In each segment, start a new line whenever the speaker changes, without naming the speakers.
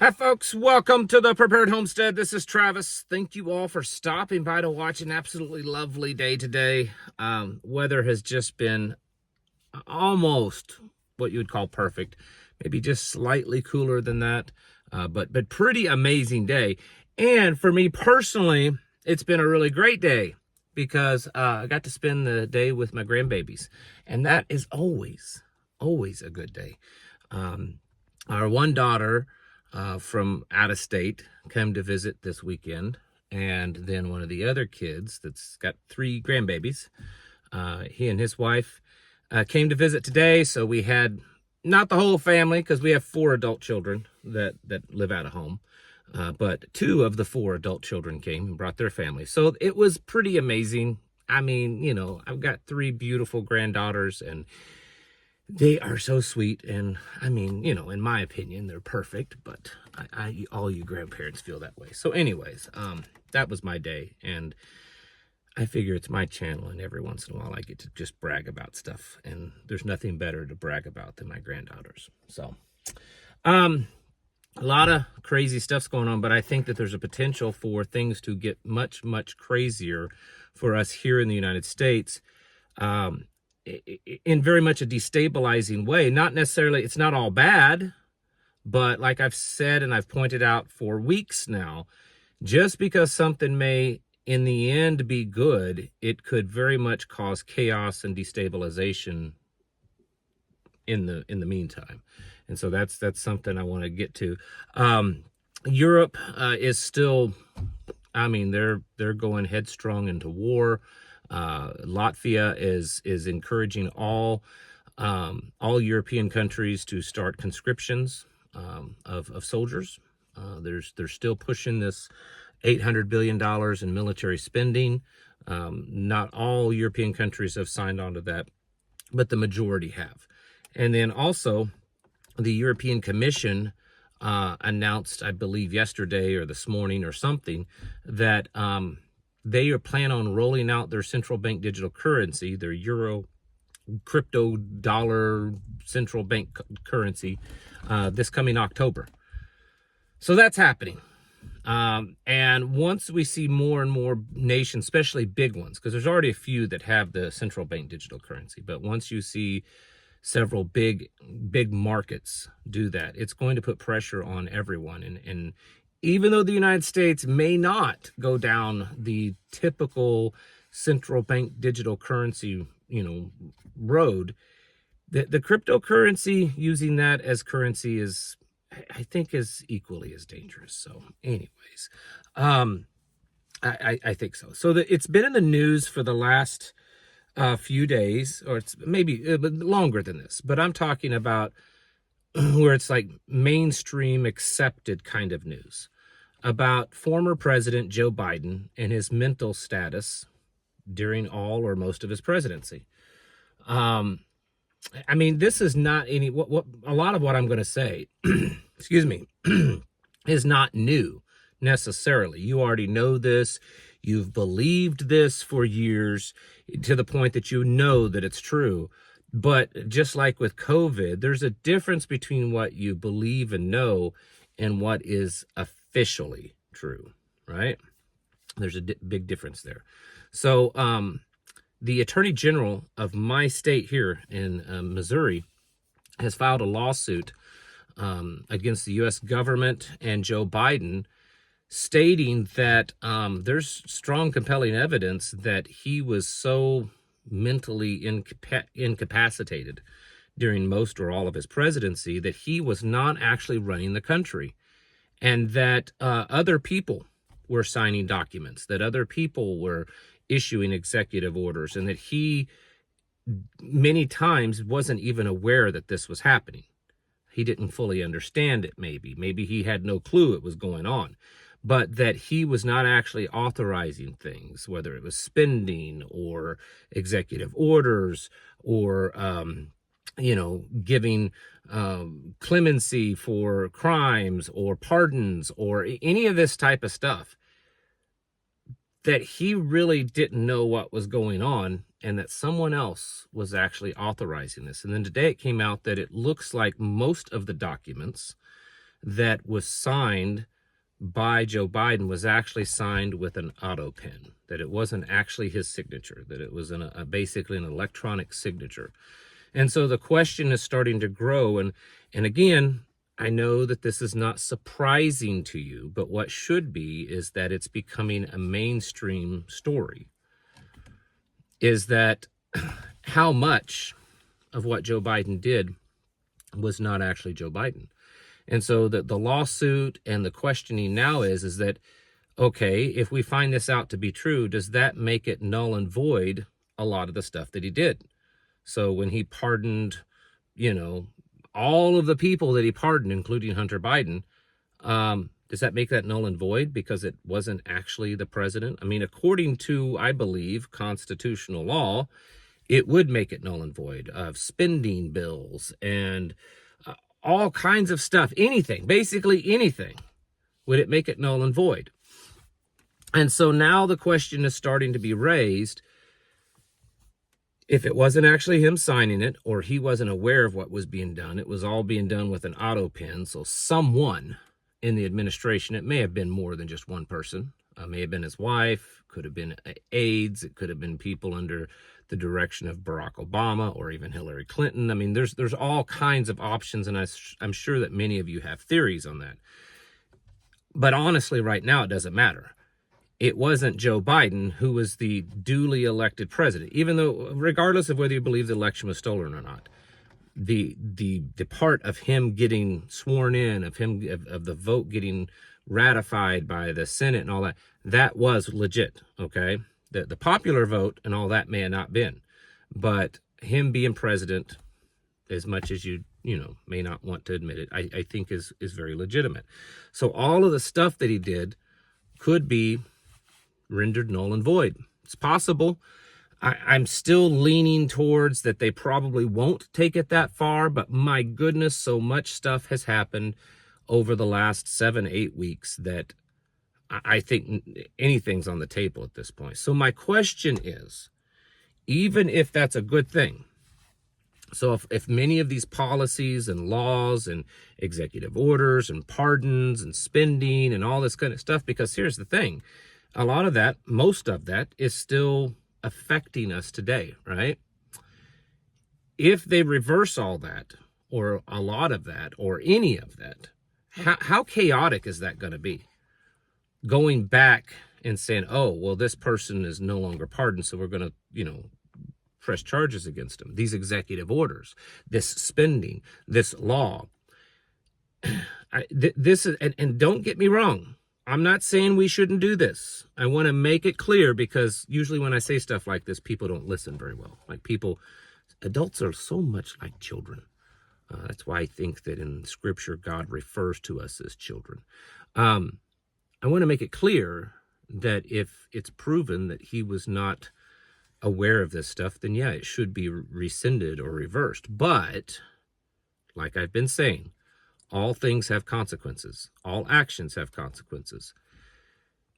Hi folks, welcome to the Prepared Homestead. This is Travis. Thank you all for stopping by to watch an absolutely lovely day today. Weather has just been almost what you would call perfect, maybe just slightly cooler than that, but pretty amazing day. And for me personally, it's been a really great day because I got to spend the day with my grandbabies, and that is always a good day. Our one daughter from out of state came to visit this weekend, and then one of the other kids that's got 3 grandbabies, he and his wife came to visit today. So we had not the whole family, because we have 4 adult children that live out of home, but 2 of the 4 adult children came and brought their family. So it was pretty amazing. I mean, you know, I've got 3 beautiful granddaughters, and they are so sweet. And I mean, you know, in my opinion, they're perfect, but all you grandparents feel that way. So anyways, that was my day, and I figure it's my channel, and every once in a while I get to just brag about stuff, and there's nothing better to brag about than my granddaughters. So, a lot of crazy stuff's going on, but I think that there's a potential for things to get much, much crazier for us here in the United States. In very much a destabilizing way. Not necessarily, it's not all bad, but like I've said and I've pointed out for weeks now, just because something may in the end be good, it could very much cause chaos and destabilization in the meantime. And so that's something I want to get to. Europe is still, I mean, they're going headstrong into war. Latvia is encouraging all European countries to start conscriptions of soldiers. They're still pushing this $800 billion in military spending. Not all European countries have signed on to that, but the majority have. And then also the European Commission announced, I believe yesterday or this morning or something, that they are planning on rolling out their central bank digital currency, their euro crypto dollar central bank currency, this coming October. So that's happening. And once we see more and more nations, especially big ones, because there's already a few that have the central bank digital currency, but once you see several big markets do that, it's going to put pressure on everyone. And even though the United States may not go down the typical central bank digital currency, road, the cryptocurrency, using that as currency, is, I think, is equally as dangerous. So anyways, I think so. So it's been in the news for the last few days, or it's maybe longer than this, but I'm talking about where it's like mainstream accepted kind of news about former President Joe Biden and his mental status during all or most of his presidency. I mean, this is not what a lot of what I'm going to say, excuse me, is not new necessarily. You already know this. You've believed this for years to the point that you know that it's true. But just like with COVID, there's a difference between what you believe and know and what is officially true, right? There's a big difference there. So the Attorney General of my state here in Missouri has filed a lawsuit against the U.S. government and Joe Biden, stating that there's strong, compelling evidence that he was so mentally incapacitated during most or all of his presidency that he was not actually running the country, and that other people were signing documents, that other people were issuing executive orders, and that he many times wasn't even aware that this was happening. He didn't fully understand it, maybe he had no clue it was going on, but that he was not actually authorizing things, whether it was spending or executive orders or, giving clemency for crimes or pardons or any of this type of stuff, that he really didn't know what was going on and that someone else was actually authorizing this. And then today it came out that it looks like most of the documents that was signed by Joe Biden was actually signed with an auto pen, that it wasn't actually his signature, that it was basically an electronic signature. And so the question is starting to grow. And again, I know that this is not surprising to you, but what should be is that it's becoming a mainstream story, is that how much of what Joe Biden did was not actually Joe Biden. And so the lawsuit and the questioning now is that, okay, if we find this out to be true, does that make it null and void a lot of the stuff that he did? So when he pardoned, all of the people that he pardoned, including Hunter Biden, does that make that null and void because it wasn't actually the president? I mean, according to, I believe, constitutional law, it would make it null and void of spending bills and all kinds of stuff, anything, basically anything, would it make it null and void? And so now the question is starting to be raised, if it wasn't actually him signing it, or he wasn't aware of what was being done, it was all being done with an auto pen, so someone in the administration, it may have been more than just one person, may have been his wife, could have been aides, it could have been people under the direction of Barack Obama or even Hillary Clinton. I mean, there's all kinds of options, and I'm sure that many of you have theories on that. But honestly, right now, it doesn't matter. It wasn't Joe Biden who was the duly elected president, even though, regardless of whether you believe the election was stolen or not, the part of him getting sworn in, of the vote getting ratified by the Senate and all that, that was legit, okay? The popular vote and all that may have not been, but him being president, as much as you may not want to admit it, I think is very legitimate. So all of the stuff that he did could be rendered null and void. It's possible. I'm still leaning towards that they probably won't take it that far, but my goodness, so much stuff has happened over the last 7-8 weeks that I think anything's on the table at this point. So my question is, even if that's a good thing, so if many of these policies and laws and executive orders and pardons and spending and all this kind of stuff, because here's the thing, a lot of that, most of that is still affecting us today, right? If they reverse all that, or a lot of that, or any of that, how chaotic is that going to be? Going back and saying, oh, well, this person is no longer pardoned, so we're going to, press charges against him. These executive orders, this spending, this law. This is, and don't get me wrong, I'm not saying we shouldn't do this. I want to make it clear, because usually when I say stuff like this, people don't listen very well. Like adults are so much like children. That's why I think that in Scripture, God refers to us as children. I want to make it clear that if it's proven that he was not aware of this stuff, then yeah, it should be rescinded or reversed. But, like I've been saying, all things have consequences. All actions have consequences.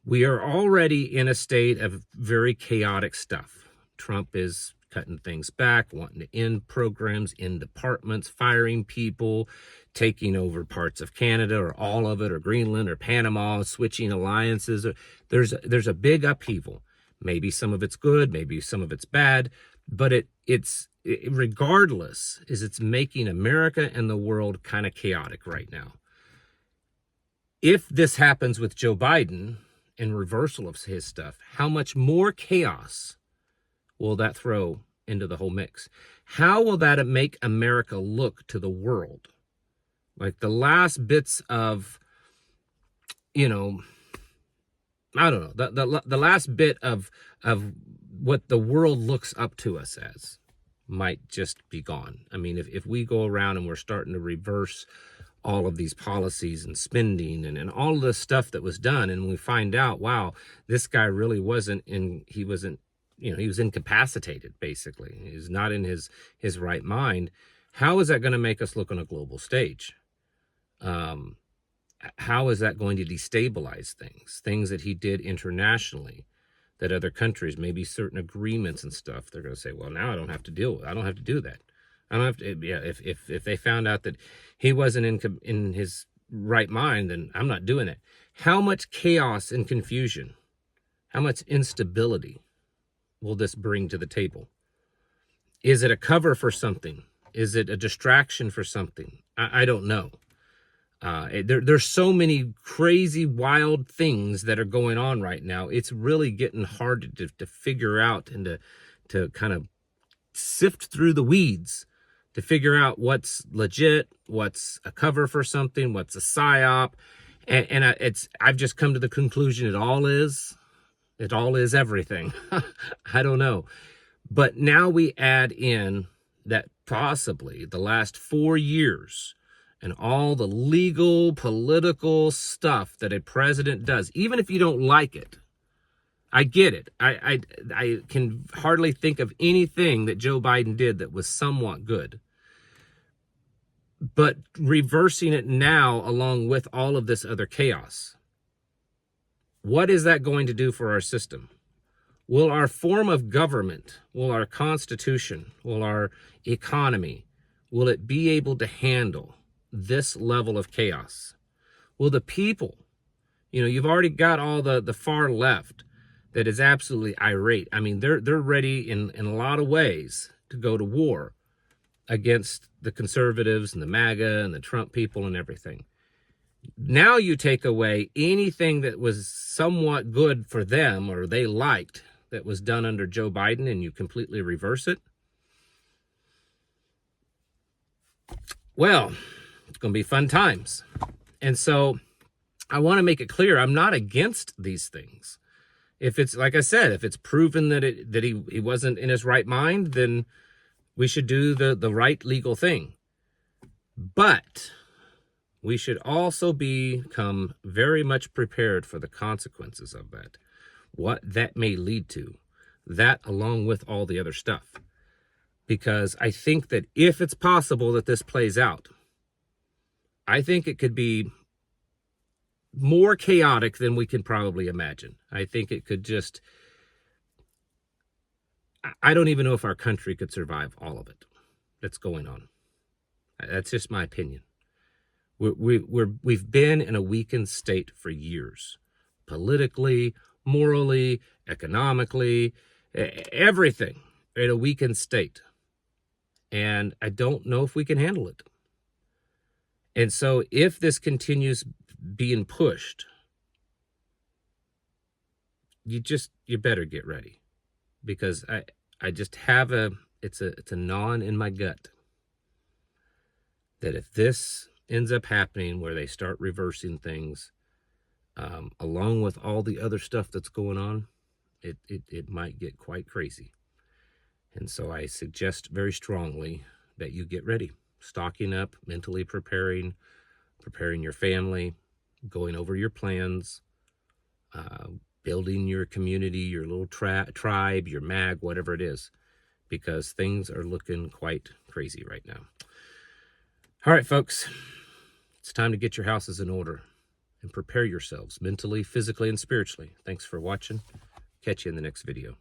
We are already in a state of very chaotic stuff. Trump is cutting things back, wanting to end programs, end departments, firing people, taking over parts of Canada or all of it, or Greenland or Panama, switching alliances. There's a big upheaval. Maybe some of it's good, maybe some of it's bad, but it's regardless, it's making America and the world kind of chaotic right now. If this happens with Joe Biden and reversal of his stuff, how much more chaos will that throw into the whole mix? How will that make America look to the world? Like the last bits of, I don't know, the last bit of what the world looks up to us as might just be gone. I mean, if we go around and we're starting to reverse all of these policies and spending and all of the stuff that was done, and we find out, wow, this guy really he was incapacitated, basically. He's not in his right mind. How is that going to make us look on a global stage? How is that going to destabilize things that he did internationally, that other countries, maybe certain agreements and stuff, they're going to say, well, now I don't have to do that. I don't have to, yeah, if they found out that he wasn't in his right mind, then I'm not doing it. How much chaos and confusion, how much instability will this bring to the table? Is it a cover for something? Is it a distraction for something? I don't know. There's so many crazy, wild things that are going on right now. It's really getting hard to figure out and to kind of sift through the weeds to figure out what's legit, what's a cover for something, what's a psyop. And I've just come to the conclusion it all is everything. I don't know. But now we add in that possibly the last 4 years and all the legal, political stuff that a president does, even if you don't like it. I get it. I can hardly think of anything that Joe Biden did that was somewhat good. But reversing it now along with all of this other chaos, what is that going to do for our system? Will our form of government, will our constitution, will our economy, will it be able to handle this level of chaos? Will the people, you've already got all the far left that is absolutely irate. I mean, they're ready in a lot of ways to go to war against the conservatives and the MAGA and the Trump people and everything. Now you take away anything that was somewhat good for them or they liked that was done under Joe Biden, and you completely reverse it. Well, it's going to be fun times. And so I want to make it clear, I'm not against these things. If it's, like I said, if it's proven that he wasn't in his right mind, then we should do the right legal thing. But we should also become very much prepared for the consequences of that, what that may lead to, that along with all the other stuff. Because I think that if it's possible that this plays out, I think it could be more chaotic than we can probably imagine. I think it could just, I don't even know if our country could survive all of it that's going on. That's just my opinion. We've been in a weakened state for years, politically, morally, economically, everything in a weakened state. And I don't know if we can handle it. And so if this continues being pushed, you better get ready, because I just have it's a gnawing in my gut that if this ends up happening where they start reversing things, along with all the other stuff that's going on, it might get quite crazy. And so I suggest very strongly that you get ready, stocking up, mentally preparing your family, going over your plans, building your community, your little tribe, your mag, whatever it is, because things are looking quite crazy right now. All right, folks, it's time to get your houses in order and prepare yourselves mentally, physically, and spiritually. Thanks for watching. Catch you in the next video.